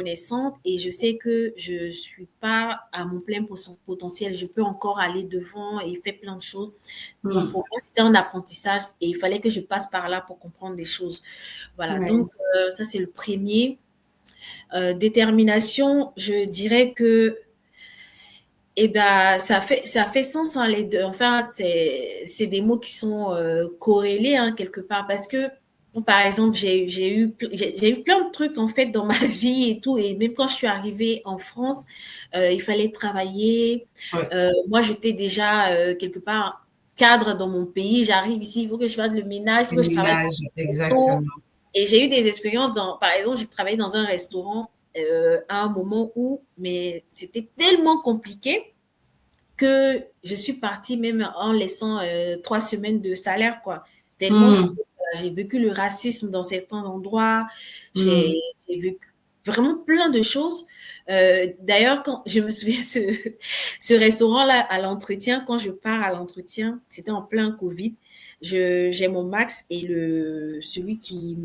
reconnaissante et je sais que je ne suis pas à mon plein potentiel. Je peux encore aller devant et faire plein de choses. Donc, pour moi, c'était un apprentissage et il fallait que je passe par là pour comprendre des choses. Voilà, Ouais. donc ça, c'est le premier. Détermination, je dirais que eh ben, ça fait sens, hein, les deux. Enfin, c'est des mots qui sont corrélés, hein, quelque part. Parce que, bon, par exemple, j'ai eu plein de trucs, en fait, dans ma vie et tout. Et même quand je suis arrivée en France, il fallait travailler. Ouais. Moi, j'étais déjà, quelque part, cadre dans mon pays. J'arrive ici, il faut que je fasse le ménage, il faut Le que je travaille ménage, dans le resto. exactement. Et j'ai eu des expériences par exemple, j'ai travaillé dans un restaurant à un moment où, mais c'était tellement compliqué que je suis partie même en laissant 3 semaines de salaire, quoi. Tellement j'ai vécu le racisme dans certains endroits, j'ai Mm. vécu vraiment plein de choses. D'ailleurs, quand je me souviens, ce restaurant-là, à l'entretien, quand je pars à l'entretien, c'était en plein Covid, j'ai mon max et celui qui,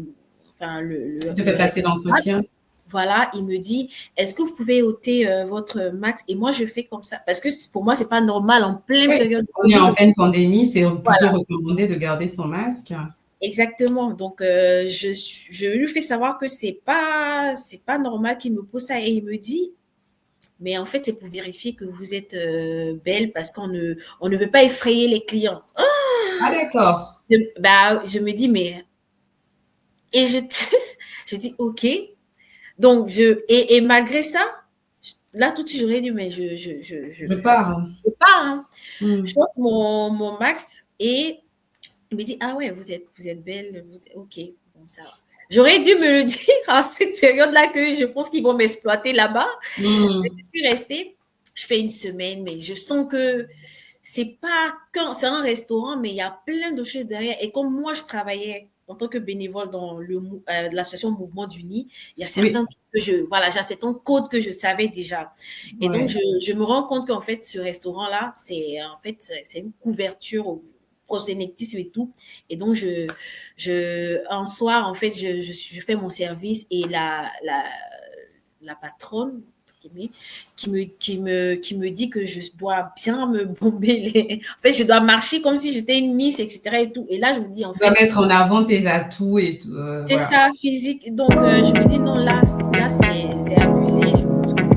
enfin, Qui te le fait passer responsable, l'entretien? voilà, il me dit, est-ce que vous pouvez ôter votre max? Et moi, je fais comme ça. Parce que pour moi, c'est pas normal en pleine Oui, période de on est Covid. en pleine pandémie, c'est plutôt Voilà, recommandé de garder son masque. exactement. Donc, je lui fais savoir que c'est pas normal qu'il me pose ça. Et il me dit, mais en fait, c'est pour vérifier que vous êtes belle parce on ne veut pas effrayer les clients. Ah, d'accord. Je me dis, mais, et je dis, OK. Donc, et malgré ça, là, tout de suite, j'aurais dit, mais Je pars. je pars, hein. Je Mm. monte mon max et il me dit, ah ouais, vous êtes belle, ok, bon, ça va. J'aurais dû me le dire à cette période-là que je pense qu'ils vont m'exploiter là-bas. Mais Mm. je suis restée, je fais une semaine, mais je sens que c'est un restaurant, mais il y a plein de choses derrière. Et comme moi, je travaillais en tant que bénévole dans l'association Mouvement d'Unis, il y a certains Oui, trucs voilà, j'ai certains codes que je savais déjà. Et donc, ouais. je me rends compte qu'en fait, ce restaurant-là, c'est une couverture au prosélytisme et tout. Et donc, un soir, en fait, je fais mon service et la patronne, qui me dit que je dois bien me bomber en fait, je dois marcher comme si j'étais une miss, etc. et tout. Et là, je me dis, en Tu dois fait, mettre en avant tes atouts et tout, c'est voilà. ça, physique. Donc, je me dis, non, là c'est abusé. Je pense que